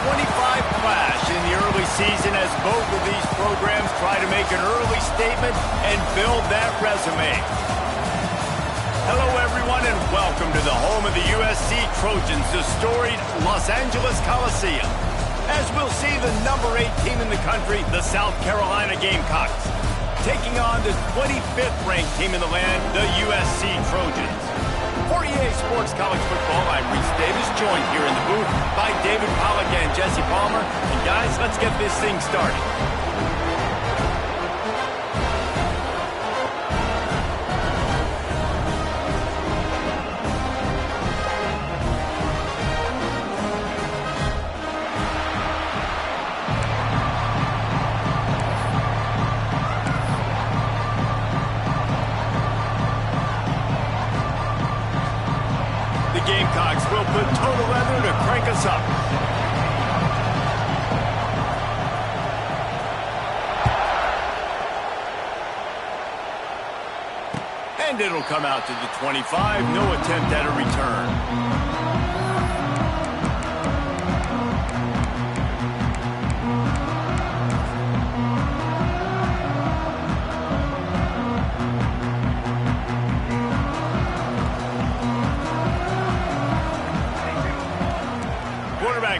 M25 clash in the early season as both of these programs try to make an early statement and build that resume. Hello, everyone, and welcome to the home of the USC Trojans, the storied Los Angeles Coliseum. As we'll see the number 8 team in the country, the South Carolina Gamecocks, taking on the 25th ranked team in the land, the USC Trojans. For EA Sports College Football, I'm Reese Davis, joined here in the booth by David Pollack and Jesse Palmer. And guys, let's get this thing started. Gamecocks will put total leather to crank us up. And it'll come out to the 25. No attempt at a return.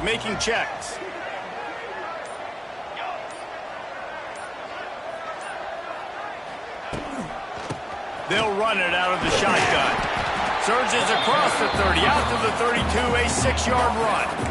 Making checks. They'll run it out of the shotgun. Surges across the 30, out to the 32, a 6-yard run.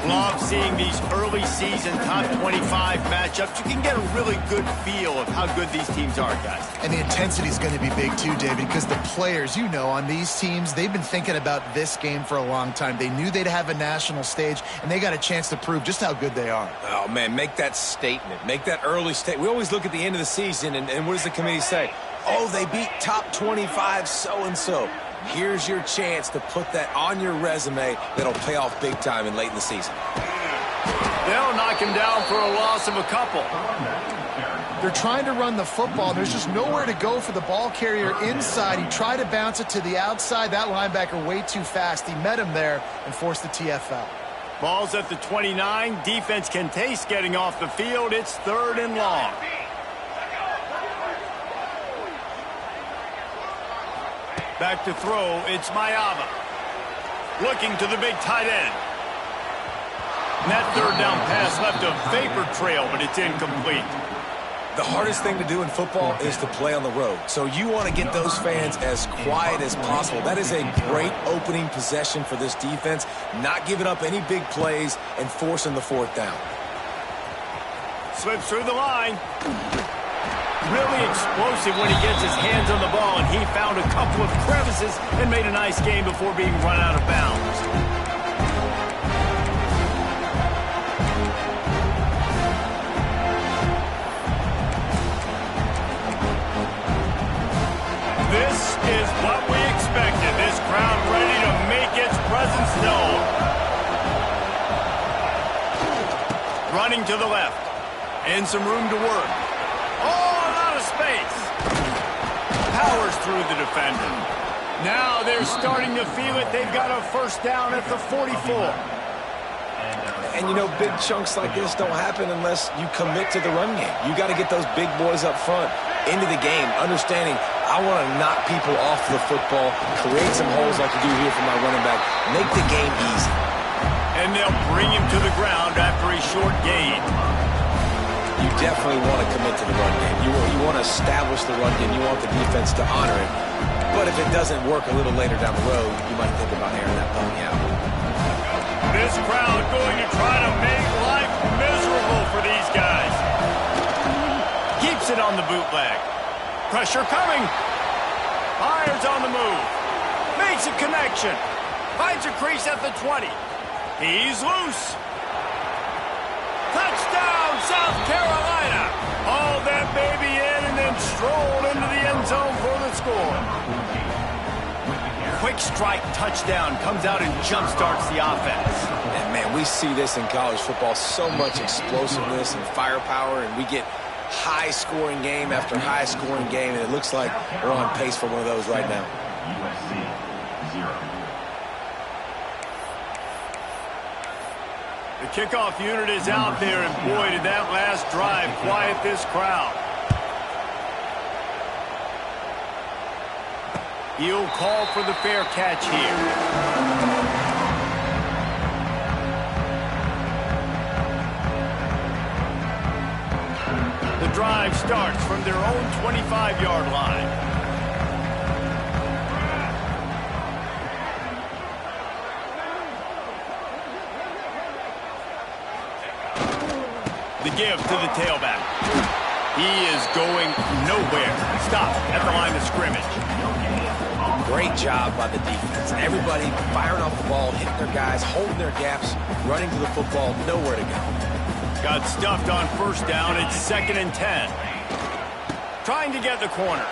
Love seeing these early season top 25 matchups. You can get a really good feel of how good these teams are, guys. And the intensity is going to be big too, David, because the players, you know, on these teams, they've been thinking about this game for a long time. They knew they'd have a national stage, and they got a chance to prove just how good they are. Oh, man, make that statement. Make that early statement. We always look at the end of the season, and what does the committee say? Oh, they beat top 25 so-and-so. Here's your chance to put that on your resume that'll pay off big time and late in the season. They'll knock him down for a loss of a couple. They're trying to run the football. There's just nowhere to go for the ball carrier inside. He tried to bounce it to the outside. That linebacker way too fast. He met him there and forced the TFL. Ball's at the 29. Defense can taste getting off the field. It's 3rd and long. Back to throw, it's Mayava. Looking to the big tight end. And that 3rd down pass left a vapor trail, but it's incomplete. The hardest thing to do in football is to play on the road. So you want to get those fans as quiet as possible. That is a great opening possession for this defense. Not giving up any big plays and forcing the 4th down. Slips through the line. Really explosive when he gets his hands on the ball, and he found a couple of crevices and made a nice game before being run out of bounds. This is what we expected. This crowd ready to make its presence known. Running to the left. And some room to work. Space. Powers through the defender. Now they're starting to feel it. They've got a 1st down at the 44. And, you know, big chunks like this don't happen unless you commit to the run game. You got to get those big boys up front into the game, understanding I want to knock people off the football, create some holes like you do here for my running back, make the game easy. And they'll bring him to the ground after a short gain. You definitely want to commit to the run game. You want to establish the run game. You want the defense to honor it. But if it doesn't work a little later down the road, you might think about airing that pony out. This crowd going to try to make life miserable for these guys. Keeps it on the bootleg. Pressure coming. Fires on the move. Makes a connection. Finds a crease at the 20. He's loose. Touchdown, South Carolina. Hauled that baby in and then strolled into the end zone for the score. Quick strike touchdown comes out and jumpstarts the offense. And, man, we see this in college football, so much explosiveness and firepower, and we get high-scoring game after high-scoring game, and it looks like we're on pace for one of those right now. The kickoff unit is out there, and boy, did that last drive quiet this crowd. He'll call for the fair catch here. The drive starts from their own 25-yard line. The give to the tailback. He is going nowhere. Stop at the line of scrimmage. Great job by the defense. Everybody firing off the ball, hitting their guys, holding their gaps, running to the football, nowhere to go. Got stuffed on first down. It's 2nd and 10. Trying to get the corner.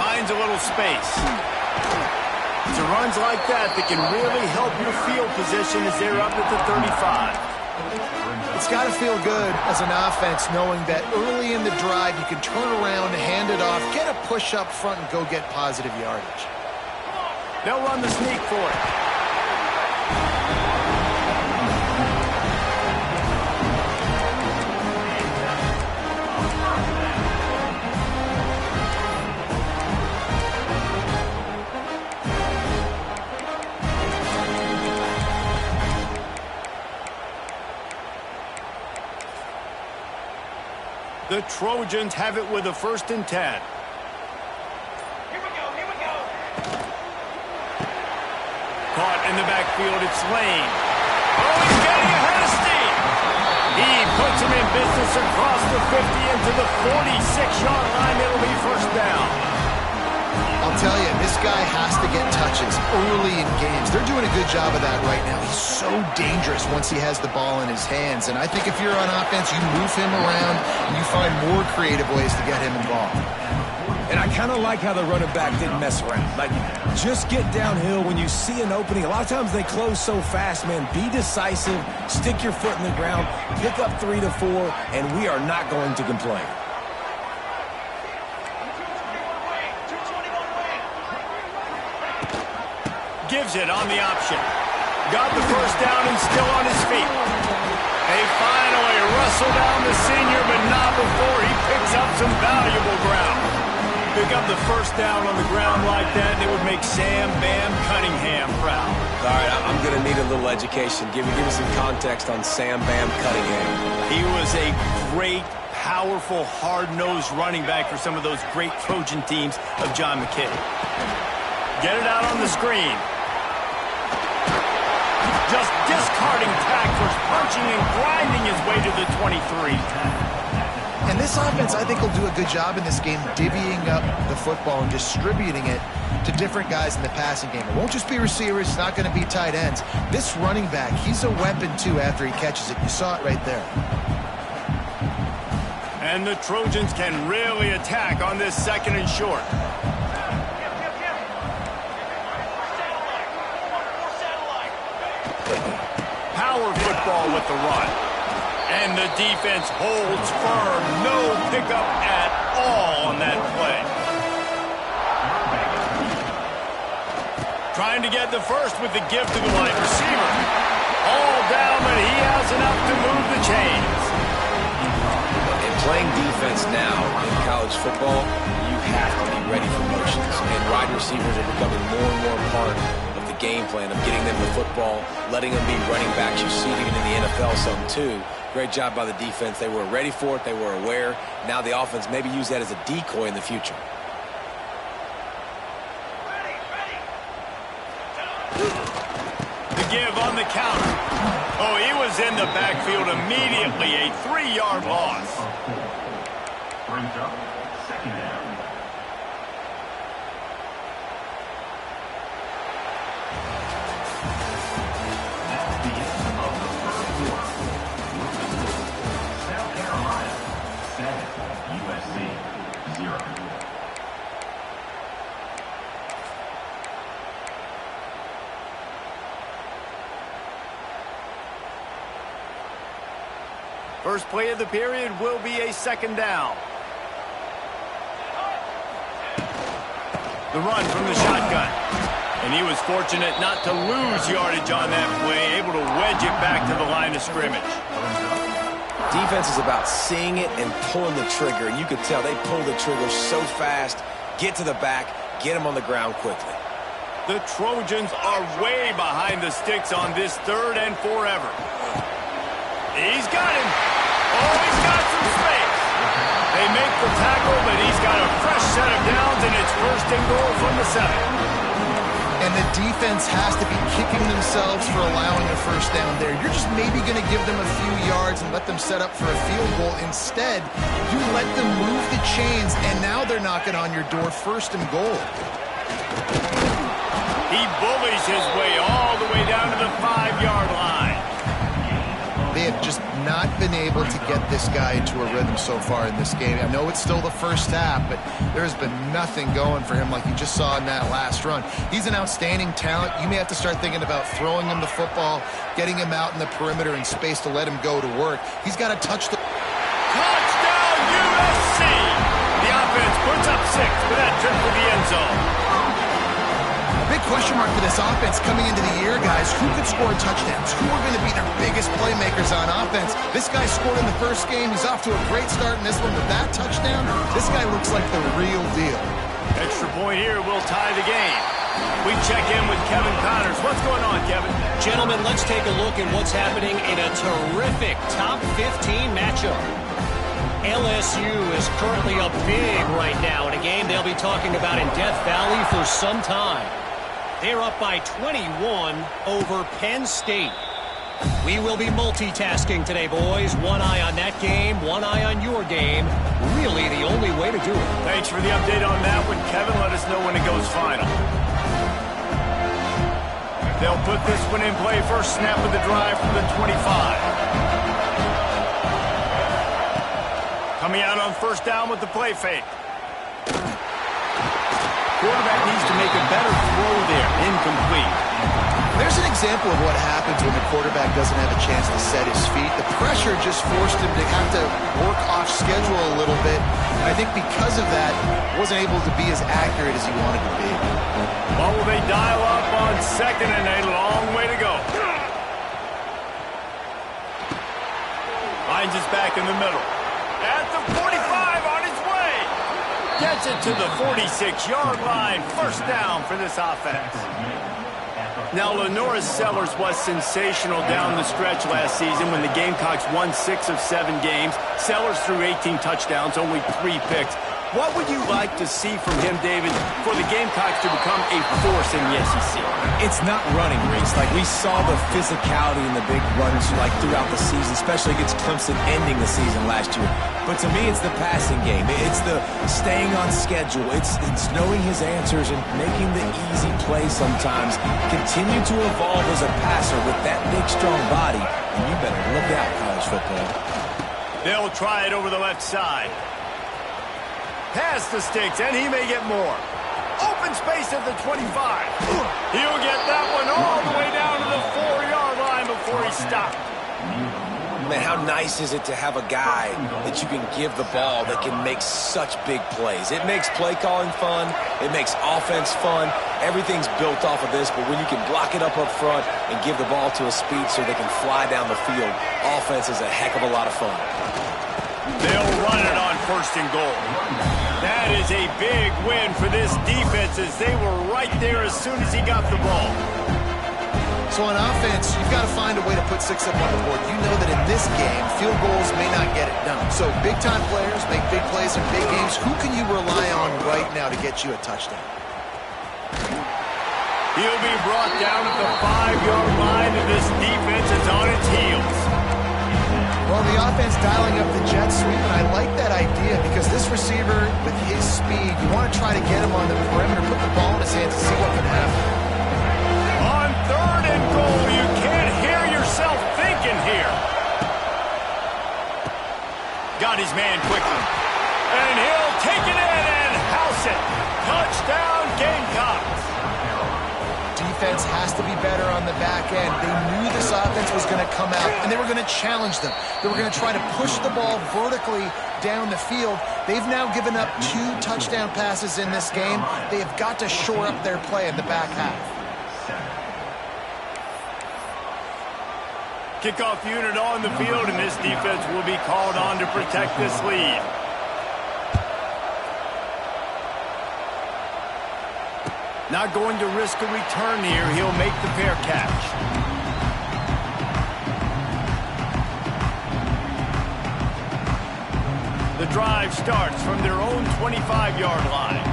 Finds a little space. It's runs like that can really help your field position as they're up at the 35. It's got to feel good as an offense knowing that early in the drive you can turn around, hand it off, get a push up front, and go get positive yardage. They'll run the sneak for it. The Trojans have it with a 1st and 10. Caught in the backfield, it's Lane. Oh, he's getting ahead of steam. He puts him in business across the 50 into the 46-yard line. It'll be 1st down. I'll tell you, this guy has to get touches early in games. They're doing a good job of that right now. He's so dangerous once he has the ball in his hands. And I think if you're on offense, you move him around and you find more creative ways to get him involved. And I kind of like how the running back didn't mess around. Like, just get downhill when you see an opening. A lot of times they close so fast, man. Be decisive, stick your foot in the ground, pick up 3 to 4, and we are not going to complain. Gives it on the option. Got the 1st down and still on his feet. They finally wrestle down the senior, but not before he picks up some valuable ground. Pick up the 1st down on the ground like that, and it would make Sam Bam Cunningham proud. All right, I'm going to need a little education. Give me some context on Sam Bam Cunningham. He was a great, powerful, hard-nosed running back for some of those great Trojan teams of John McKay. Get it out on the screen. Just discarding tacklers, punching and grinding his way to the 23. And this offense, I think, will do a good job in this game divvying up the football and distributing it to different guys in the passing game. It won't just be receivers. It's not going to be tight ends. This running back, he's a weapon, too, after he catches it. You saw it right there. And the Trojans can really attack on this 2nd and short. Power football with the run. And the defense holds firm. No pickup at all on that play. Trying to get the 1st with the give to the wide receiver. All down, but he has enough to move the chains. In playing defense now in college football, you have to be ready for motions. And wide receivers are becoming more and more part of the game plan of getting them the football, letting them be running backs. You see it even in the NFL some too. Great job by the defense. They were ready for it. They were aware. Now the offense maybe use that as a decoy in the future. The give on the counter. Oh, he was in the backfield immediately. A 3-yard loss. Brings up 2nd down. At the end of the 1st quarter, South Carolina 7, USC 0. First play of the period will be a 2nd down. The run from the shotgun. And he was fortunate not to lose yardage on that play, able to wedge it back to the line of scrimmage. Defense is about seeing it and pulling the trigger. And you could tell they pulled the trigger so fast, get to the back, get him on the ground quickly. The Trojans are way behind the sticks on this 3rd and forever. He's got him. Oh, he's got some space. They make the tackle, but he's got a fresh set of downs, and it's 1st and goal from the 7. And the defense has to be kicking themselves for allowing a 1st down there. You're just maybe going to give them a few yards and let them set up for a field goal. Instead, you let them move the chains, and now they're knocking on your door 1st and goal. He bullies his way all the way down to the 5-yard line. They have just not been able to get this guy into a rhythm so far in this game. I know it's still the 1st half, but there's been nothing going for him like you just saw in that last run. He's an outstanding talent. You may have to start thinking about throwing him the football, getting him out in the perimeter in space to let him go to work. He's got to touch the... Touchdown, USC! The offense puts up 6 with that trip for the end zone. Big question mark for this offense coming into the year, guys. Who could score touchdowns? Who are going to be their biggest playmakers on offense? This guy scored in the 1st game. He's off to a great start in this one with that touchdown. This guy looks like the real deal. Extra point here will tie the game. We check in with Kevin Connors. What's going on, Kevin? Gentlemen, let's take a look at what's happening in a terrific top 15 matchup. LSU is currently up big right now in a game they'll be talking about in Death Valley for some time. They're up by 21 over Penn State. We will be multitasking today, boys. One eye on that game, one eye on your game. Really the only way to do it. Thanks for the update on that one, Kevin. Let us know when it goes final. They'll put this one in play. First snap of the drive from the 25. Coming out on 1st down with the play fake. Quarterback needs to make a better throw there. Incomplete. There's an example of what happens when the quarterback doesn't have a chance to set his feet. The pressure just forced him to have to work off schedule a little bit. And I think because of that, wasn't able to be as accurate as he wanted to be. Well, will they dial up on 2nd and a long way to go? Finds his back in the middle. At the 45 on his way. Gets it to the 46-yard line. 1st down for this offense. Now, Lenora Sellers was sensational down the stretch last season when the Gamecocks won 6 of 7 games. Sellers threw 18 touchdowns, only 3 picks. What would you like to see from him, David, for the Gamecocks to become a force in the SEC? It's not running, Reese. Like, we saw the physicality in the big runs like throughout the season, especially against Clemson ending the season last year. But to me, it's the passing game. It's the staying on schedule. It's knowing his answers and making the easy play sometimes. Continue to evolve as a passer with that big, strong body. And you better look out, college football. They'll try it over the left side. Past the sticks, and he may get more. Open space at the 25. He'll get that one all the way down to the 4-yard line before he stopped. Man, how nice is it to have a guy that you can give the ball that can make such big plays? It makes play calling fun. It makes offense fun. Everything's built off of this, but when you can block it up front and give the ball to a speedster that can fly down the field, offense is a heck of a lot of fun. They'll run it on 1st and goal. That is a big win for this defense as they were right there as soon as he got the ball. So on offense, you've got to find a way to put 6 up on the board. You know that in this game, field goals may not get it done. So big-time players make big plays in big games. Who can you rely on right now to get you a touchdown? He'll be brought down at the 5-yard line, and this defense is on its heels. Well, the offense dialing up the jet sweep, and I like that idea because this receiver, with his speed, you want to try to get him on the perimeter, put the ball in his hands and see what can happen. On 3rd and goal, you can't hear yourself thinking here. Got his man quickly. And he'll take it in and house it. Touchdown, Gamecocks. Defense has to be better on the back end. They knew this offense was going to come out, and they were going to challenge them. They were going to try to push the ball vertically down the field. They've now given up 2 touchdown passes in this game. They have got to shore up their play in the back half. Kickoff unit on the field, and this defense will be called on to protect this lead. Not going to risk a return here. He'll make the fair catch. The drive starts from their own 25-yard line.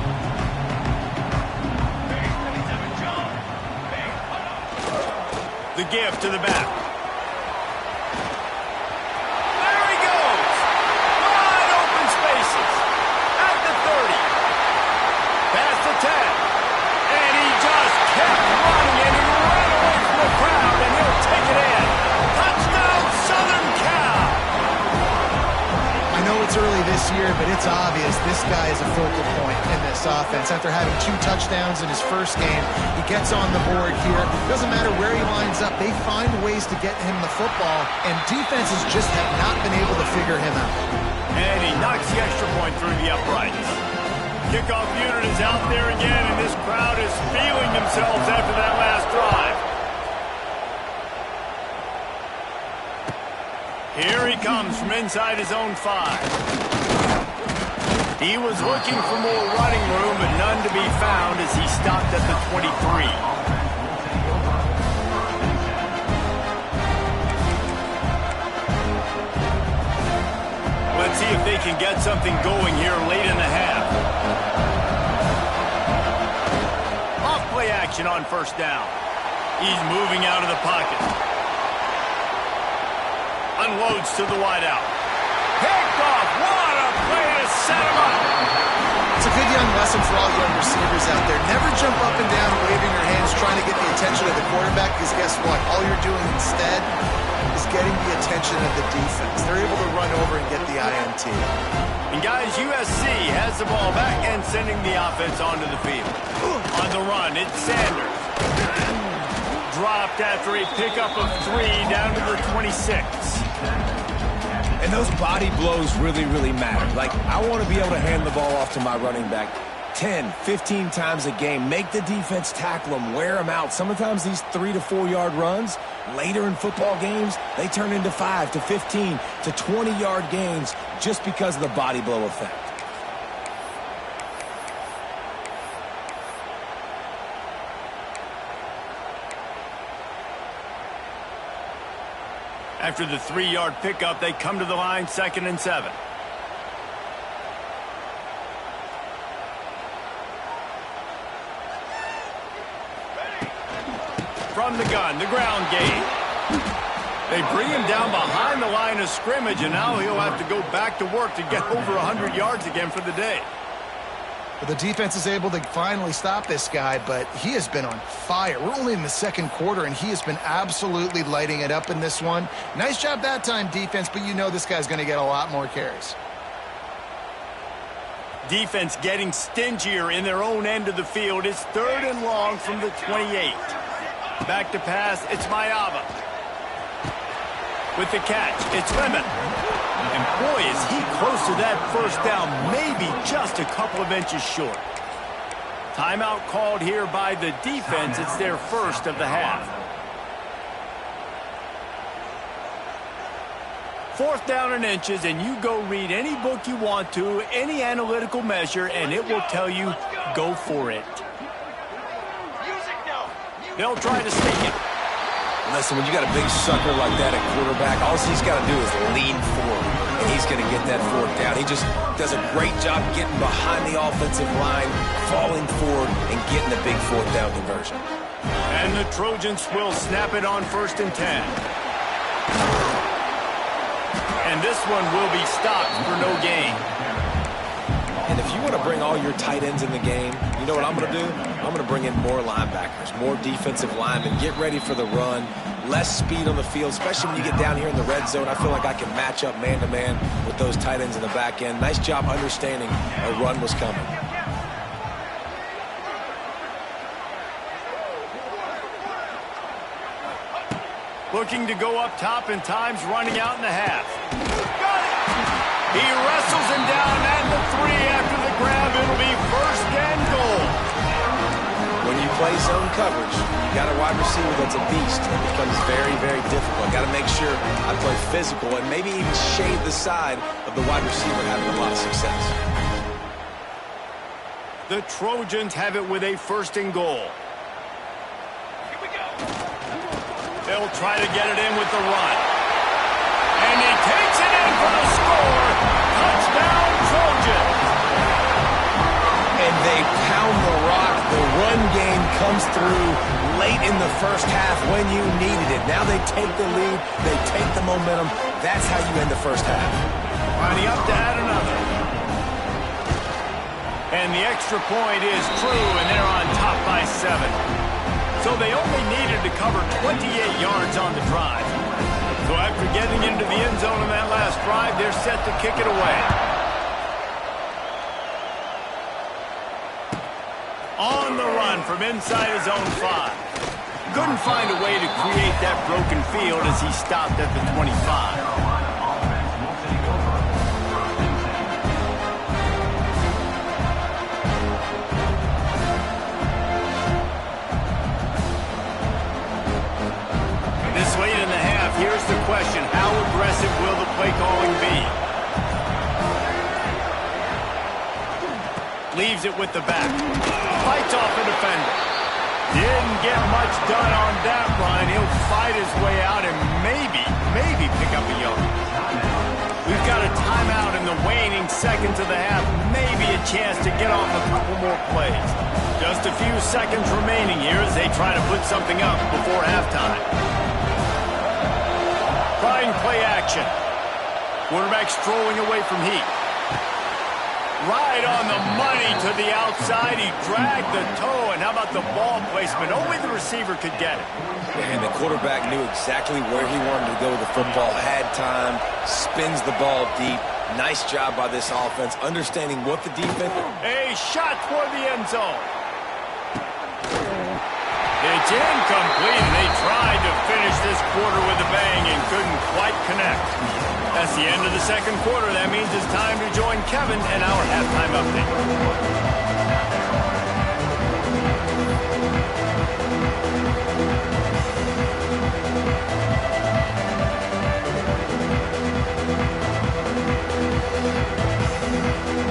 The give to the back. There he goes. Wide open spaces. At the 30. Past the 10. And he just kept running, and he ran away from the crowd, and he'll take it in. Touchdown, Southern Cal. I know it's early this year, but it's obvious this guy is a focal point in this offense. After having 2 touchdowns in his first game, he gets on the board here. Doesn't matter where he lines up, they find ways to get him the football, and defenses just have not been able to figure him out. And he knocks the extra point through the uprights. Kickoff unit is out there again, and this crowd is feeling themselves after that last drive. Here he comes from inside his own 5. He was looking for more running room, but none to be found as he stopped at the 23. Let's see if they can get something going here late in the half. Off-play action on first down. He's moving out of the pocket. Unloads to the wideout. Picked off. What a play to set him up. It's a good young lesson for all young receivers out there. Never jump up and down waving your hands trying to get the attention of the quarterback, because guess what? All you're doing instead is getting the attention of the defense. They're able to run over and get the INT. And guys, USC has the ball back and sending the offense onto the field. On the run, it's Sanders. Dropped after a pickup of 3 down to the 26. And those body blows really, really matter. Like, I want to be able to hand the ball off to my running back 10, 15 times a game. Make the defense tackle them, wear them out. Sometimes these 3 to 4 yard runs, later in football games, they turn into 5 to 15 to 20 yard gains just because of the body blow effect. After the 3-yard pickup, they come to the line, 2nd and 7. From the gun, the ground game. They bring him down behind the line of scrimmage, and now he'll have to go back to work to get over 100 yards again for the day. Well, the defense is able to finally stop this guy, but he has been on fire. We're only in the 2nd quarter, and he has been absolutely lighting it up in this one. Nice job that time, defense, but you know this guy's going to get a lot more carries. Defense getting stingier in their own end of the field. It's 3rd and long from the 28. Back to pass, it's Mayava. With the catch, it's Lemon. And boy, is he close to that first down, maybe just a couple of inches short. Timeout called here by the defense. It's their first of the half. 4th down and inches, and you go read any book you want to, any analytical measure, and it will tell you, go for it. They'll try to sneak it. Listen, when you got a big sucker like that at quarterback, all he's got to do is lean forward, and he's going to get that 4th down. He just does a great job getting behind the offensive line, falling forward, and getting the big 4th down conversion. And the Trojans will snap it on 1st and 10. And this one will be stopped for no gain. And if you want to bring all your tight ends in the game, you know what I'm going to do? I'm going to bring in more linebackers, more defensive linemen, get ready for the run, less speed on the field, especially when you get down here in the red zone. I feel like I can match up man-to-man with those tight ends in the back end. Nice job understanding a run was coming. Looking to go up top, and time's running out in the half. Got it! He wrestles him down at the 3 after the grab. It'll be 1st and goal. When you play zone coverage, you got a wide receiver that's a beast. It becomes very, very difficult. Got to make sure I play physical and maybe even shade the side of the wide receiver having a lot of success. The Trojans have it with a 1st and goal. Here we go. They'll try to get it in with the run. And he takes it in for the score. Touchdown, Trojans. And they pound the rock. The run game comes through late in the first half when you needed it. Now they take the lead. They take the momentum. That's how you end the first half. Lining up to add another. And the extra point is true, and they're on top by 7. So they only needed to cover 28 yards on the drive. So after getting into the end zone on that last drive, they're set to kick it away. On the run from inside his own 5. Couldn't find a way to create that broken field as he stopped at the 25. Late in the half, here's the question. How aggressive will the play calling be? Leaves it with the back. Fights off a defender. Didn't get much done on that run. He'll fight his way out and maybe pick up a yard. We've got a timeout in the waning seconds of the half. Maybe a chance to get off a couple more plays. Just a few seconds remaining here as they try to put something up before halftime. Trying play action. Quarterback strolling away from heat. Right on the money to the outside. He dragged the toe, and how about the ball placement? Only the receiver could get it. And the quarterback knew exactly where he wanted to go with the football. Had time, spins the ball deep. Nice job by this offense, understanding what the defense... A shot toward the end zone. It's incomplete. They tried to finish this quarter with a bang and couldn't quite connect. That's the end of the second quarter. That means it's time to join Kevin and our halftime update.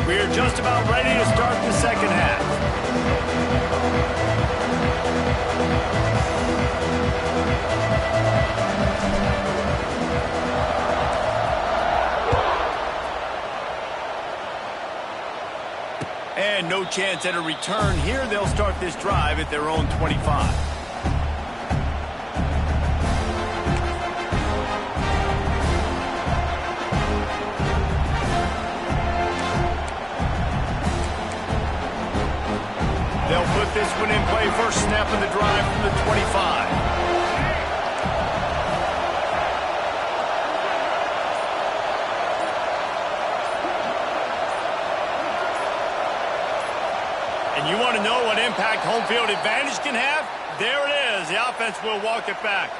We're just about ready to start the second half. And no chance at a return here. They'll start this drive at their own 25. They'll put this one in play. First snap of the drive from the 25. And you want to know what impact home field advantage can have? There it is. The offense will walk it back.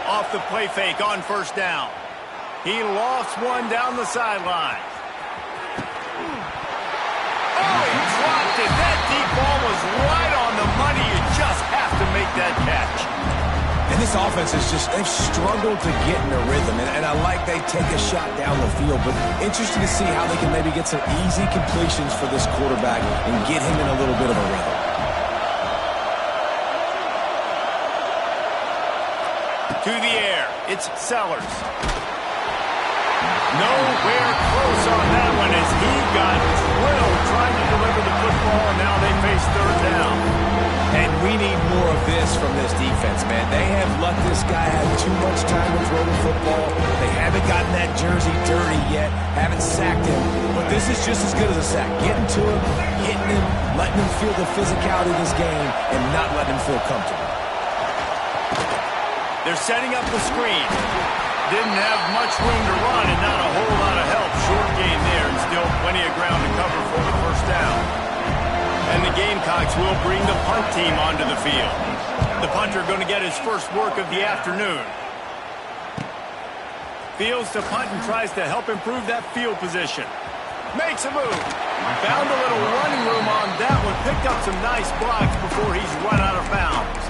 Off the play fake on first down. He lofts one down the sideline. Oh, he dropped it. That deep ball was right on the money. You just have to make that catch. And this offense is just, they've struggled to get in a rhythm. And I like they take a shot down the field, but interesting to see how they can maybe get some easy completions for this quarterback and get him in a little bit of a rhythm. To the air, it's Sellers. Nowhere close on that one as he got drilled trying to deliver the football, and now they face third down. And we need more of this from this defense, man. They have let this guy have too much time to throw the football. They haven't gotten that jersey dirty yet, haven't sacked him. But this is just as good as a sack. Getting to him, hitting him, letting him feel the physicality of this game, and not letting him feel comfortable. They're setting up the screen. Didn't have much room to run and not a whole lot of help. Short gain there and still plenty of ground to cover for the first down. And the Gamecocks will bring the punt team onto the field. The punter going to get his first work of the afternoon. Fields to punt and tries to help improve that field position. Makes a move. Found a little running room on that one. Picked up some nice blocks before he's run out of bounds.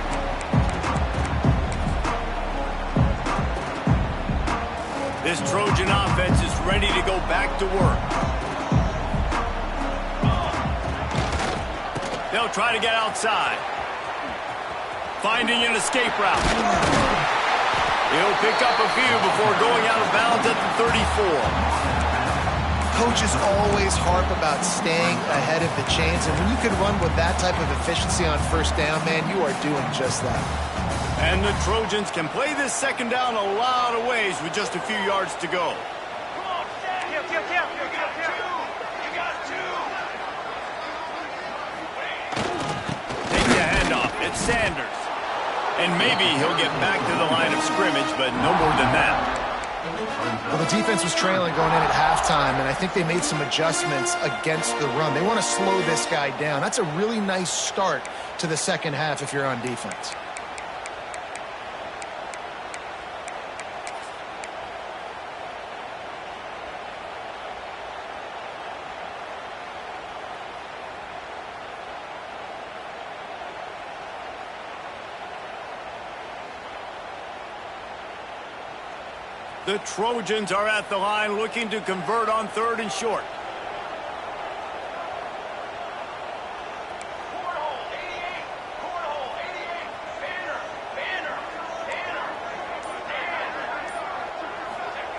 This Trojan offense is ready to go back to work. They'll try to get outside. Finding an escape route. He'll pick up a few before going out of bounds at the 34. Coaches always harp about staying ahead of the chains, and when you can run with that type of efficiency on first down, man, you are doing just that. And the Trojans can play this second down a lot of ways with just a few yards to go. Take the handoff. It's Sanders. And maybe he'll get back to the line of scrimmage, but no more than that. Well, the defense was trailing going in at halftime, and I think they made some adjustments against the run. They want to slow this guy down. That's a really nice start to the second half if you're on defense. The Trojans are at the line looking to convert on 3rd and short.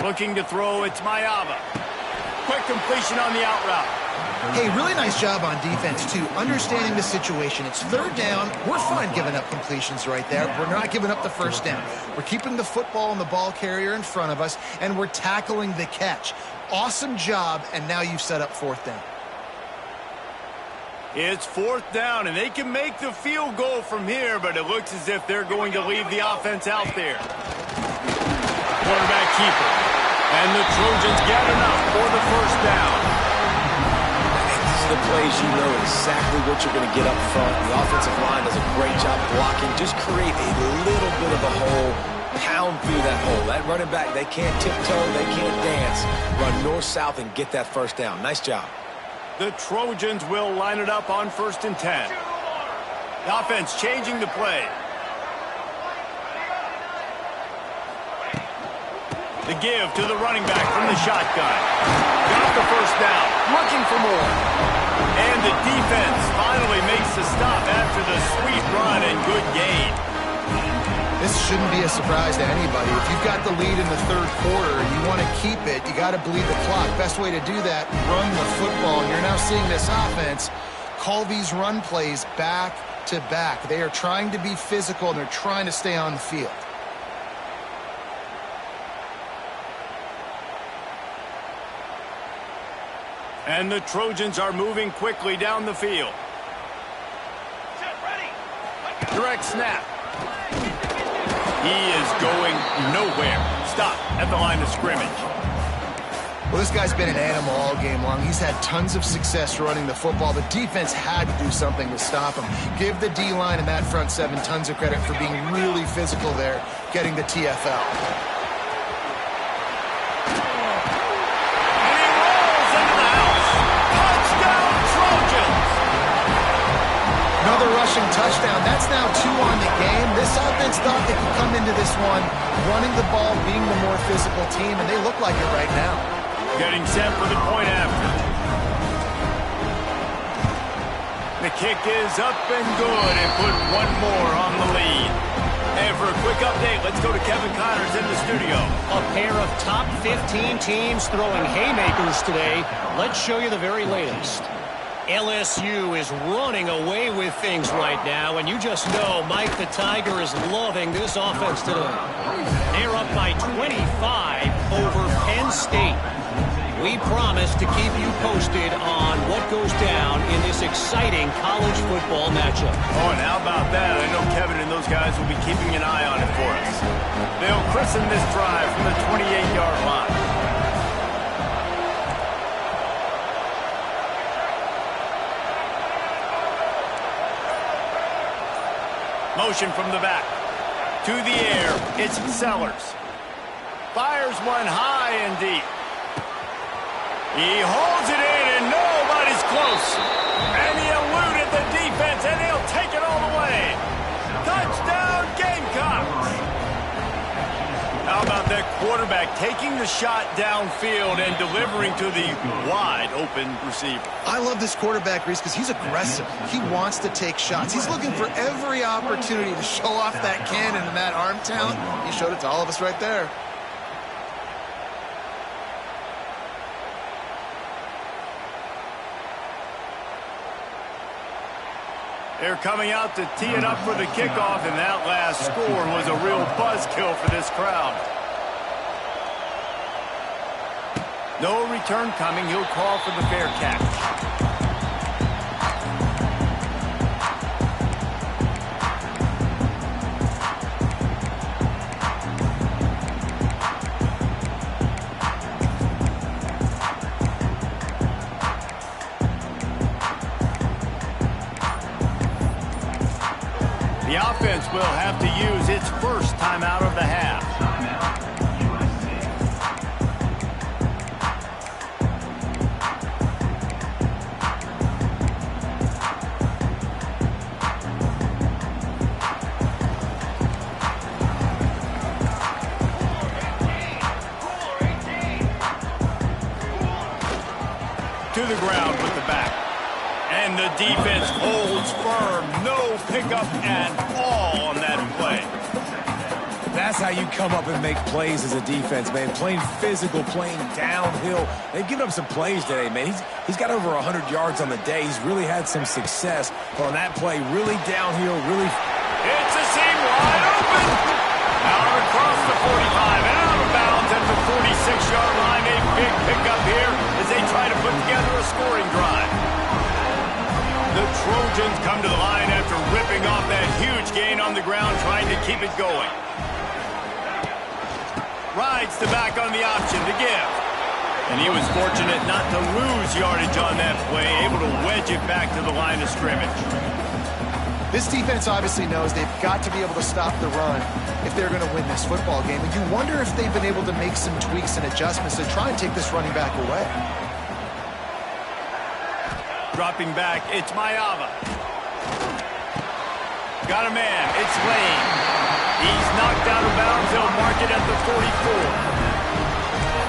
Looking to throw, it's Mayava. Quick completion on the out route. Hey, really nice job on defense, too, understanding the situation. It's 3rd down. We're fine giving up completions right there. We're not giving up the first down. We're keeping the football and the ball carrier in front of us, and we're tackling the catch. Awesome job, and now you've set up 4th down. It's 4th down, and they can make the field goal from here, but it looks as if they're going to leave the offense out there. Quarterback keeper. And the Trojans get enough for the first down. The plays, you know exactly what you're going to get up front. The offensive line does a great job blocking. Just create a little bit of a hole, pound through that hole. That running back, they can't tiptoe, they can't dance. Run north-south and get that first down. Nice job. The Trojans will line it up on 1st and 10. The offense changing the play. The give to the running back from the shotgun. Got the first down, looking for more. And the defense finally makes the stop after the sweet run and good gain. This shouldn't be a surprise to anybody. If you've got the lead in the 3rd quarter and you want to keep it, you got to bleed the clock. Best way to do that, run the football. And you're now seeing this offense call these run plays back to back. They are trying to be physical, and they're trying to stay on the field. And the Trojans are moving quickly down the field. Direct snap. He is going nowhere. Stop at the line of scrimmage. Well, this guy's been an animal all game long. He's had tons of success running the football. The defense had to do something to stop him. Give the D-line and that front 7 tons of credit for being really physical there, getting the TFL. Another rushing touchdown. That's now 2 on the game. This offense thought they could come into this one running the ball, being the more physical team, and they look like it right now. Getting set for the point after. The kick is up and good and put one more on the lead. And for a quick update, let's go to Kevin Connors in the studio. A pair of top 15 teams throwing haymakers today. Let's show you the very latest. LSU is running away with things right now, and you just know Mike the Tiger is loving this offense today. They're up by 25 over Penn State. We promise to keep you posted on what goes down in this exciting college football matchup. Oh, and how about that? I know Kevin and those guys will be keeping an eye on it for us. They'll christen this drive from the 28-yard line. Motion from the back. To the air, it's Sellers. Fires one high and deep. He holds it in, and nobody's close. And he eluded the defense, and he'll take it all the way. Touchdown, Gamecocks! How about that quarterback taking the shot downfield and delivering to the wide-open receiver? I love this quarterback, Reese, because he's aggressive. He wants to take shots. He's looking for every opportunity to show off that cannon and that arm talent. He showed it to all of us right there. They're coming out to tee it up for the kickoff, and that last score was a real buzzkill for this crowd. No return coming. He'll call for the fair catch. The offense will have to use its first timeout of the half. To the ground with the back. And the defense holds firm. No pickup at all on that play. That's how you come up and make plays as a defense, man. Playing physical, playing downhill. They've given up some plays today, man. He's got over 100 yards on the day. He's really had some success. But on that play, really downhill, really... It's a seam wide open. Out across the 45 and out of bounds at the 46-yard line. A big pickup here as they try to put together a scoring drive. The Trojans come to the line after ripping off that huge gain on the ground, trying to keep it going. Rides the back on the option to give. And he was fortunate not to lose yardage on that play, able to wedge it back to the line of scrimmage. This defense obviously knows they've got to be able to stop the run if they're going to win this football game. And you wonder if they've been able to make some tweaks and adjustments to try and take this running back away. Dropping back, it's Mayava. Got a man, it's Lane. He's knocked out of bounds, they'll mark it at the 44.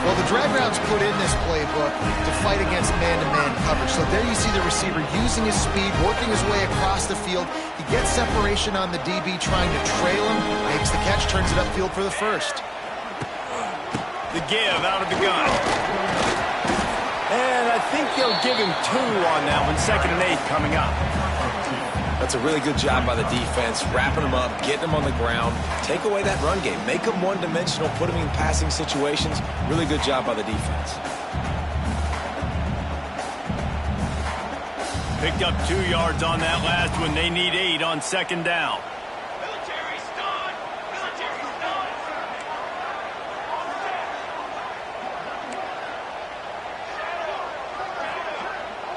Well, the drag routes put in this playbook to fight against man-to-man coverage. So there you see the receiver using his speed, working his way across the field. He gets separation on the DB, trying to trail him, makes the catch, turns it upfield for the first. The give out of the gun. And I think they'll give him 2 on that one. 2nd and 8 coming up. That's a really good job by the defense, wrapping them up, getting them on the ground. Take away that run game. Make them one-dimensional, put them in passing situations. Really good job by the defense. Picked up 2 yards on that last one. They need 8 on 2nd down.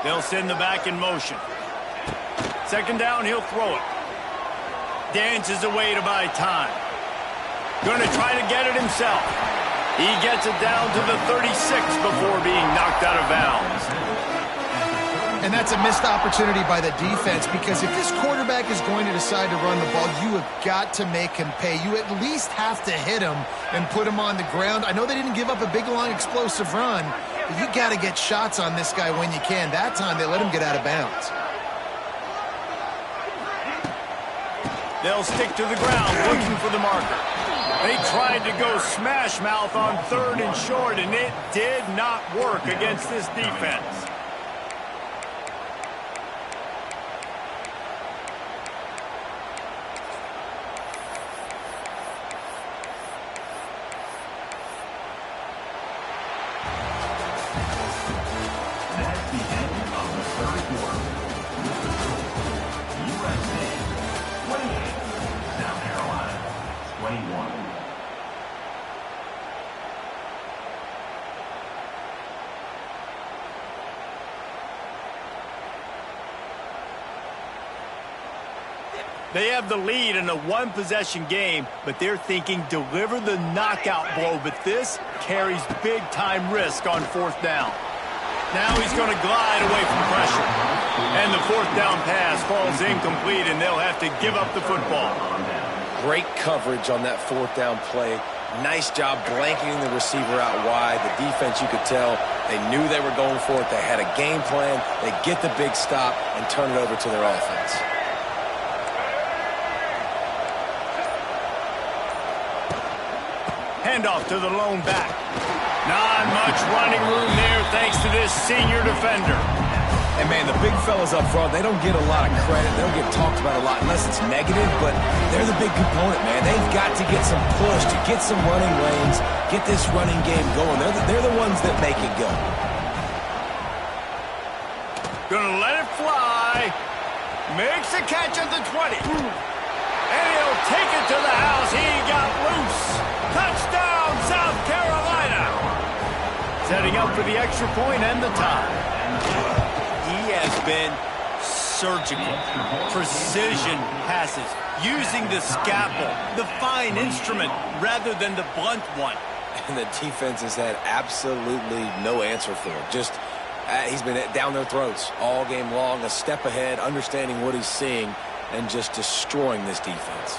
They'll send the back in motion. 2nd down, he'll throw it. Dances away to buy time. Going to try to get it himself. He gets it down to the 36 before being knocked out of bounds. And that's a missed opportunity by the defense, because if this quarterback is going to decide to run the ball, you have got to make him pay. You at least have to hit him and put him on the ground. I know they didn't give up a big, long, explosive run, but you got to get shots on this guy when you can. That time, they let him get out of bounds. They'll stick to the ground, looking for the marker. They tried to go smash mouth on 3rd and short, and it did not work against this defense. That's the end of the 3rd quarter. USA 28, South Carolina 21. They have the lead in a one-possession game, but they're thinking deliver the knockout blow, but this carries big-time risk on fourth down. Now he's going to glide away from pressure. And the fourth down pass falls incomplete, and they'll have to give up the football. Great coverage on that fourth down play. Nice job blanketing the receiver out wide. The defense, you could tell, they knew they were going for it. They had a game plan. They get the big stop and turn it over to their offense. Handoff to the lone back. Not much running room there thanks to this senior defender. And, man, the big fellas up front, they don't get a lot of credit. They don't get talked about a lot unless it's negative, but they're the big component, man. They've got to get some push, to get some running lanes, get this running game going. They're the ones that make it go. Gonna let it fly. Makes the catch at the 20. And he'll take it to the house. He got loose. Touchdown, South Carolina. Setting up for the extra point and the tie. He has been surgical. Precision passes. Using the scalpel, the fine instrument, rather than the blunt one. And the defense has had absolutely no answer for it. Just, he's been down their throats all game long, a step ahead, understanding what he's seeing, and just destroying this defense.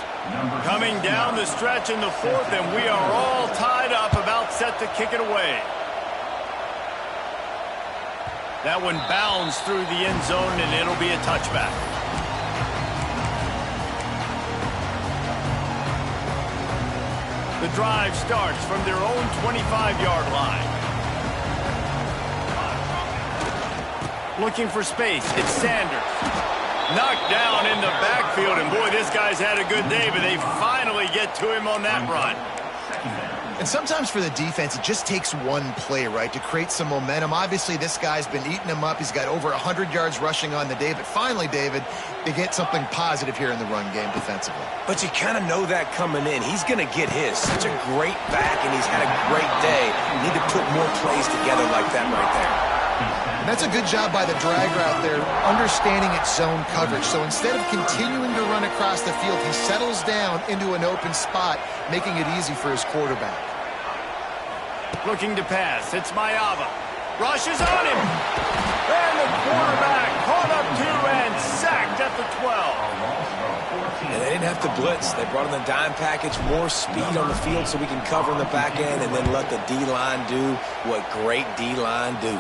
Coming down the stretch in the fourth, and we are all tied up, about set to kick it away. That one bounds through the end zone, and it'll be a touchback. The drive starts from their own 25-yard line. Looking for space, it's Sanders. Knocked down in the backfield, and boy, this guy's had a good day, but they finally get to him on that run. And sometimes for the defense, it just takes one play, right, to create some momentum. Obviously, this guy's been eating him up. He's got over 100 yards rushing on the day. But finally, David, they get something positive here in the run game defensively. But you kind of know that coming in. He's going to get his. Such a great back, and he's had a great day. You need to put more plays together like that right there. And that's a good job by the dragger out there, understanding its zone coverage. So instead of continuing to run across the field, he settles down into an open spot, making it easy for his quarterback. Looking to pass. It's Mayava. Rushes on him. And the quarterback caught up to and sacked at the 12. And they didn't have to blitz. They brought in the dime package, more speed on the field so we can cover in the back end and then let the D-line do what great D-line do.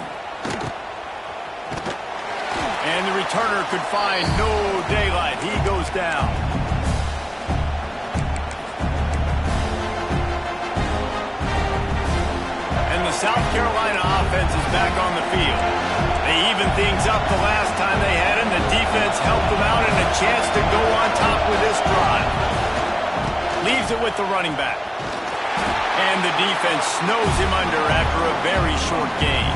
And the returner could find no daylight. He goes down. And the South Carolina offense is back on the field. They evened things up the last time they had him. The defense helped them out and a chance to go on top with this drive. Leaves it with the running back. And the defense snows him under after a very short gain.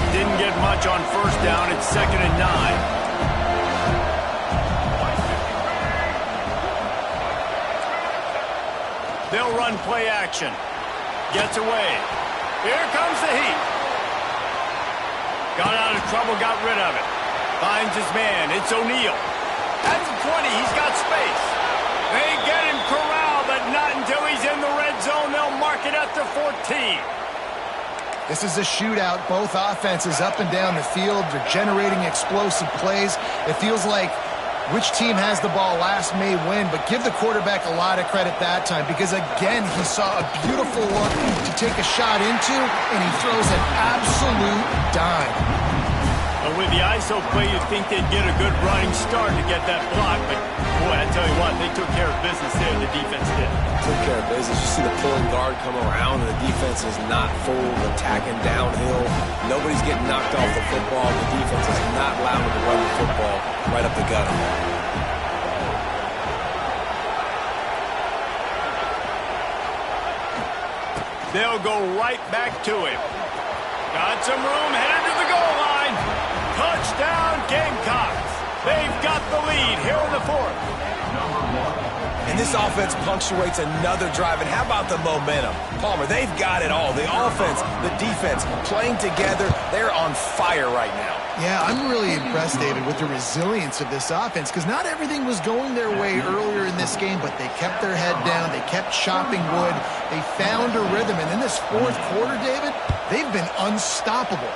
Didn't get much on first down. It's 2nd and 9. They'll run play action. Gets away. Here comes the heat. Got out of trouble, got rid of it. Finds his man. It's O'Neal. At the 20, he's got space. They get him corralled, but not until he's in the red zone. They'll mark it at the 14. This is a shootout. Both offenses up and down the field. They're generating explosive plays. It feels like which team has the ball last may win, but give the quarterback a lot of credit that time because, again, he saw a beautiful look to take a shot into, and he throws an absolute dime. Well, with the ISO play, you'd think they'd get a good running start to get that block, but, boy, I tell you what, they took care of business there. The defense did. Took care of business. You see the pulling guard come around, and the defense is not full, attacking downhill. Nobody's getting knocked off the football. The defense is not allowed to run the football right up the gut. They'll go right back to him. Got some room, headed to the goal line. Touchdown, Gamecocks. They've got the lead here in the fourth. And this offense punctuates another drive. And how about the momentum? Palmer, they've got it all. The offense, the defense, playing together. They're on fire right now. Yeah, I'm really impressed, David, with the resilience of this offense, because not everything was going their way earlier in this game, but they kept their head down. They kept chopping wood. They found a rhythm. And in this fourth quarter, David, they've been unstoppable.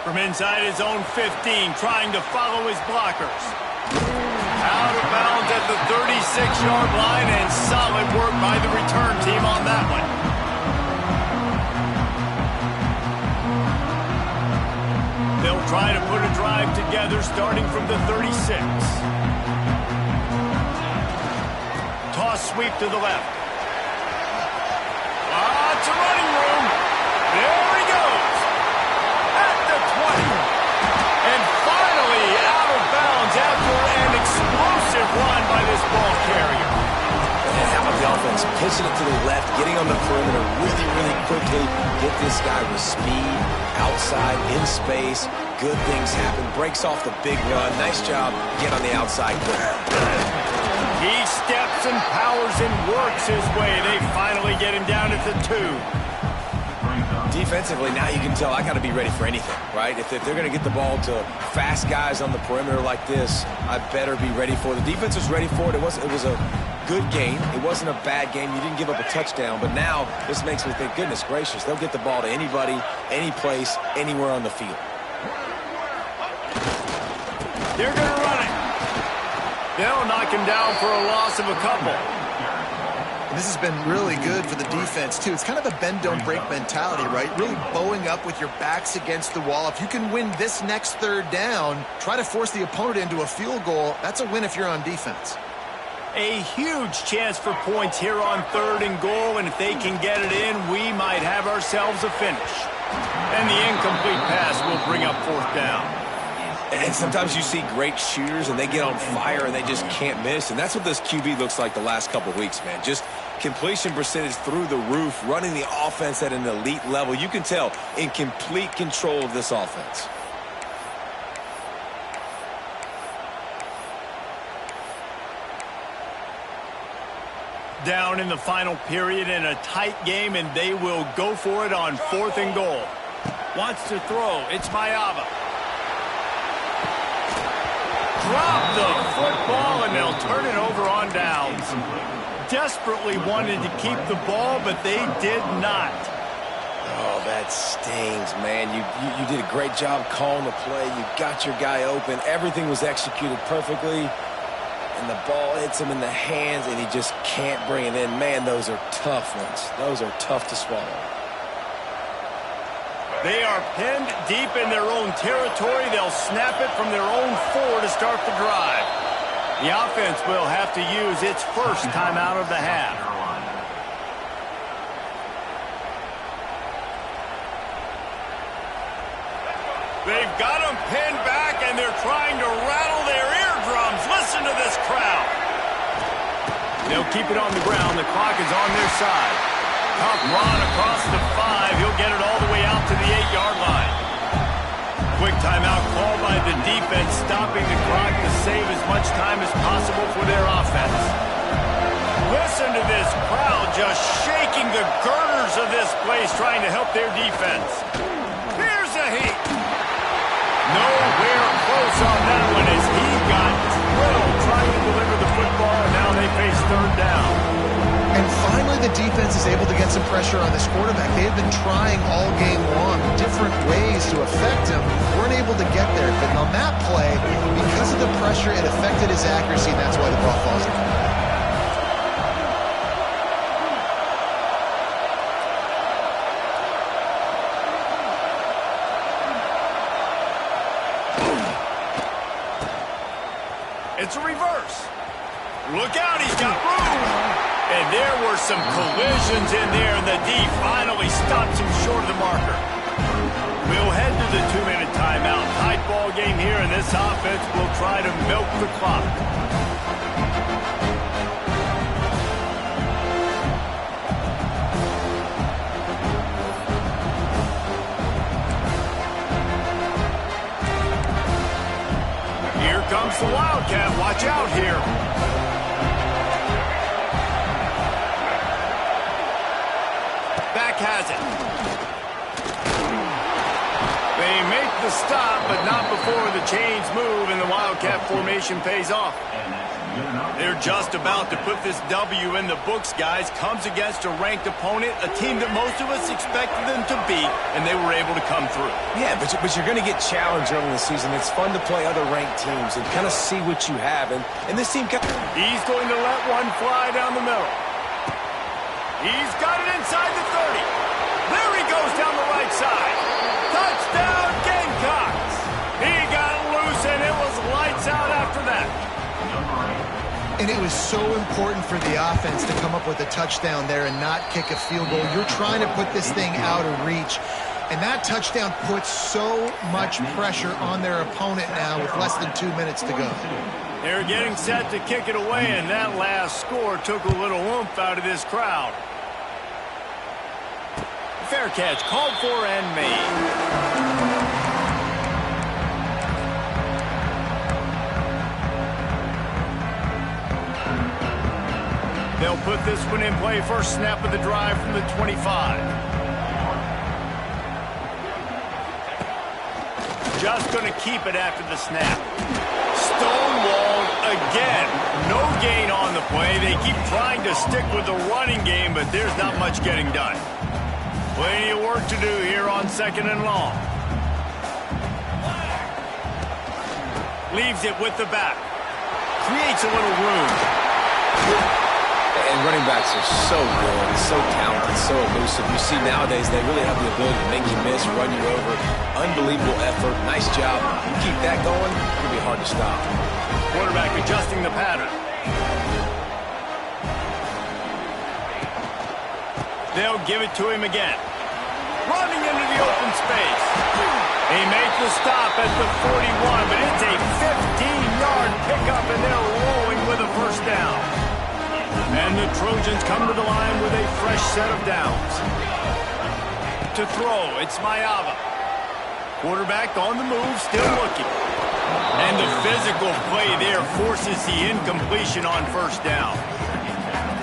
From inside his own 15, trying to follow his blockers. Out of bounds at the 36-yard line, and solid work by the return team on that one. They'll try to put a drive together starting from the 36. Toss sweep to the left. Lots of running room. There he goes. At the 20. And finally out of bounds after an explosive run by this ball carrier. And how about the offense? Pitching it to the left, getting on the perimeter really, really quickly. Get this guy with speed, outside, in space. Good things happen. Breaks off the big run. Nice job. Get on the outside. He steps and powers and works his way. They finally get him down at the 2. Defensively, now you can tell I got to be ready for anything, right? If they're going to get the ball to fast guys on the perimeter like this, I better be ready for it. The defense was ready for it. It was a good game. It wasn't a bad game. You didn't give up a touchdown. But now this makes me think, goodness gracious, they'll get the ball to anybody, any place, anywhere on the field. They're going to run it. They'll knock him down for a loss of a couple. And this has been really good for the defense, too. It's kind of a bend-don't-break mentality, right? Really bowing up with your backs against the wall. If you can win this next third down, try to force the opponent into a field goal. That's a win if you're on defense. A huge chance for points here on 3rd and goal, and if they can get it in, we might have ourselves a finish. And the incomplete pass will bring up 4th down. And sometimes you see great shooters, and they get on fire, and they just can't miss. And that's what this QB looks like the last couple of weeks, man. Just completion percentage through the roof, running the offense at an elite level. You can tell in complete control of this offense. Down in the final period in a tight game, and they will go for it on 4th and goal. Wants to throw. It's Mayava. Drop the football, and they'll turn it over on downs. Desperately wanted to keep the ball, but they did not. Oh, that stings, man. You did a great job calling the play. You got your guy open. Everything was executed perfectly. And the ball hits him in the hands, and he just can't bring it in. Man, those are tough ones. Those are tough to swallow. They are pinned deep in their own territory. They'll snap it from their own 4 to start the drive. The offense will have to use its first timeout of the half. They've got them pinned back, and they're trying to rattle their eardrums. Listen to this crowd. They'll keep it on the ground. The clock is on their side. Tough run across the 5. He'll get it all the way out to the 8-yard line. Quick timeout called by the defense, stopping the clock to save as much time as possible for their offense. Listen to this crowd just shaking the girders of this place, trying to help their defense. Here's a heat. Nowhere close on that one as he got drilled trying to deliver the football, and now they face 3rd down. And finally, the defense is able to get some pressure on this quarterback. They had been trying all game long different ways to affect him. Weren't able to get there. But on that play, because of the pressure, it affected his accuracy, and that's why the ball falls in. It's a reverse. Look out, he's got room. And there were some collisions in there, and the D finally stops him short of the marker. We'll head to the 2-minute timeout. Tight ball game here, and this offense will try to milk the clock. Here comes the Wildcat. Watch out here. Back has it. They the stop, but not before the chains move and the Wildcat formation pays off. They're just about to put this W in the books, guys. Comes against a ranked opponent, a team that most of us expected them to beat, and they were able to come through. Yeah, but you're going to get challenged early in the season. It's fun to play other ranked teams and kind of see what you have. And this team... He's going to let one fly down the middle. He's got it inside the 30. There he goes down the right side. Touchdown, Gamecocks. He got loose, and it was lights out after that. And it was so important for the offense to come up with a touchdown there and not kick a field goal. You're trying to put this thing out of reach. And that touchdown puts so much pressure on their opponent now with less than 2 minutes to go. They're getting set to kick it away, and that last score took a little oomph out of this crowd. Fair catch, called for and made. They'll put this one in play first snap of the drive from the 25. Just going to keep it after the snap. Stonewalled again. No gain on the play. They keep trying to stick with the running game, but there's not much getting done. Plenty of work to do here on 2nd and long. Leaves it with the back. Creates a little room. And running backs are so good, so talented, so elusive. You see nowadays they really have the ability to make you miss, run you over. Unbelievable effort. Nice job. You keep that going, it's going to be hard to stop. Quarterback adjusting the pattern. They'll give it to him again. Running into the open space. He makes the stop at the 41, but it's a 15-yard pickup, and they're rolling with a first down. And the Trojans come to the line with a fresh set of downs. To throw, it's Mayava. Quarterback on the move, still looking. And the physical play there forces the incompletion on first down.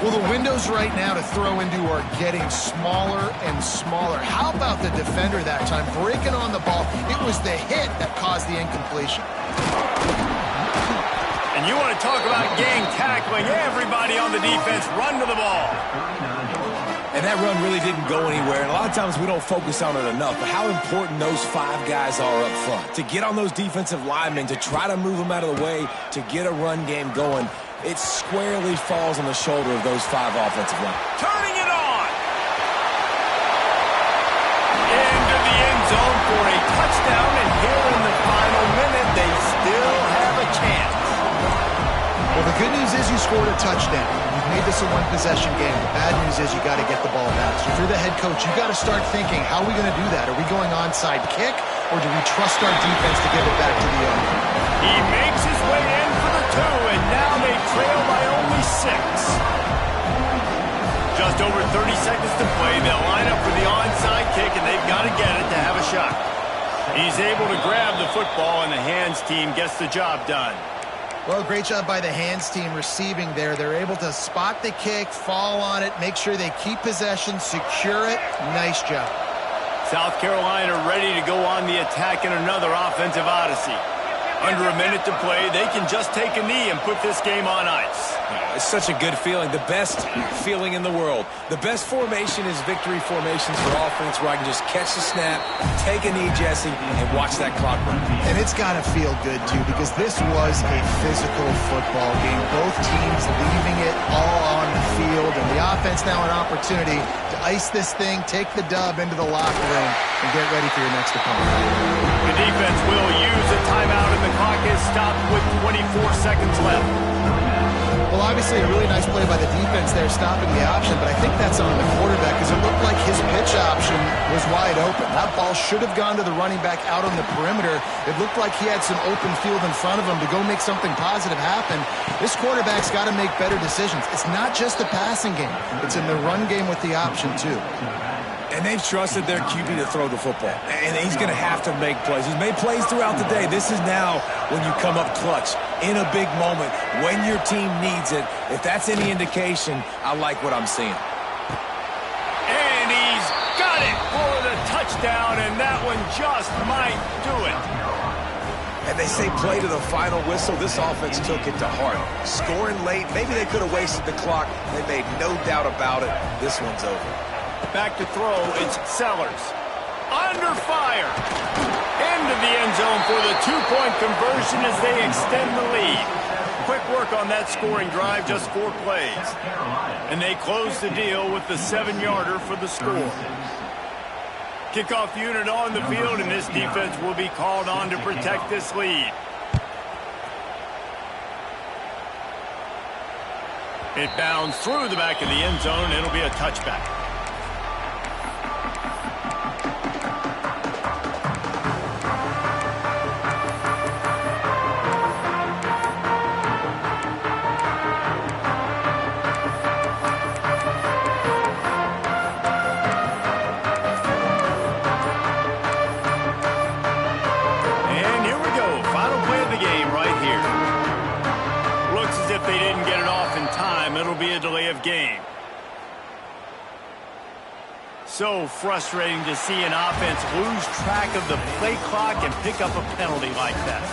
Well, the windows right now to throw into are getting smaller and smaller. How about the defender that time breaking on the ball? It was the hit that caused the incompletion. And you want to talk about gang tackling. Everybody on the defense run to the ball. And that run really didn't go anywhere. And a lot of times we don't focus on it enough. But how important those 5 guys are up front. To get on those defensive linemen, to try to move them out of the way, to get a run game going. It squarely falls on the shoulder of those 5 offensive linemen. Turning it on. Into the end zone for a touchdown. And here in the final minute, they still have a chance. Well, the good news is you scored a touchdown. You've made this a one-possession game. The bad news is you got to get the ball back. So if you're the head coach, you got to start thinking, how are we going to do that? Are we going onside kick, or do we trust our defense to give it back to the owner? He makes his way in for the 2, and now they trail by only 6. Just over 30 seconds to play. They'll line up for the onside kick, and they've got to get it to have a shot. He's able to grab the football, and the hands team gets the job done. Well, great job by the hands team receiving there. They're able to spot the kick, fall on it, make sure they keep possession, secure it. Nice job. South Carolina ready to go on the attack in another offensive odyssey. Under a minute to play, they can just take a knee and put this game on ice. It's such a good feeling, the best feeling in the world. The best formation is victory formations for offense, where I can just catch the snap, take a knee, Jesse, and watch that clock run. And it's got to feel good, too, because this was a physical football game. Both teams leaving it all on the field, and the offense now an opportunity to ice this thing, take the dub into the locker room, and get ready for your next opponent. The defense will use a timeout, and the clock is stopped with 24 seconds left. Well, obviously a really nice play by the defense there, stopping the option, but I think that's on the quarterback because it looked like his pitch option was wide open. That ball should have gone to the running back out on the perimeter. It looked like he had some open field in front of him to go make something positive happen. This quarterback's got to make better decisions. It's not just the passing game. It's in the run game with the option, too. And they've trusted their QB to throw the football. And he's going to have to make plays. He's made plays throughout the day. This is now when you come up clutch in a big moment when your team needs it. If that's any indication, I like what I'm seeing. And he's got it for the touchdown, and that one just might do it. And they say play to the final whistle. This offense took it to heart. Scoring late, maybe they could have wasted the clock. They made no doubt about it. This one's over. Back to throw, it's Sellers. Under fire. Into the end zone for the two-point conversion as they extend the lead. Quick work on that scoring drive, just 4 plays. And they close the deal with the 7-yarder for the score. Kickoff unit on the field, and this defense will be called on to protect this lead. It bounds through the back of the end zone. It'll be a touchback. They didn't get it off in time. It'll be a delay of game. So frustrating to see an offense lose track of the play clock and pick up a penalty like that.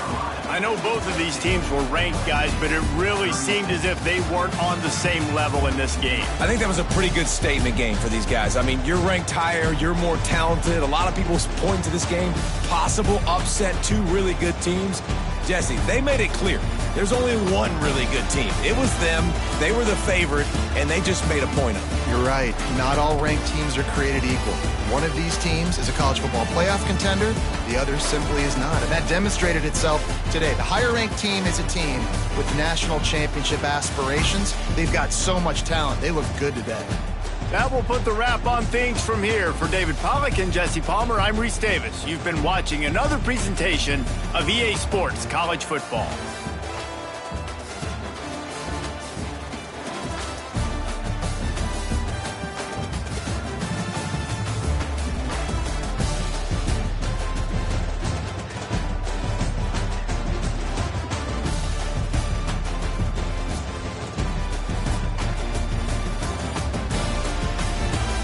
I know both of these teams were ranked, guys, but it really seemed as if they weren't on the same level in this game. I think that was a pretty good statement game for these guys. I mean, you're ranked higher, you're more talented. A lot of people point to this game. Possible upset, 2 really good teams. Jesse, they made it clear. There's only one really good team. It was them. They were the favorite, and they just made a point of it. You're right. Not all ranked teams are created equal. One of these teams is a college football playoff contender. The other simply is not. And that demonstrated itself today. The higher-ranked team is a team with national championship aspirations. They've got so much talent. They look good today. That will put the wrap on things from here. For David Pollack and Jesse Palmer, I'm Reese Davis. You've been watching another presentation of EA Sports College Football.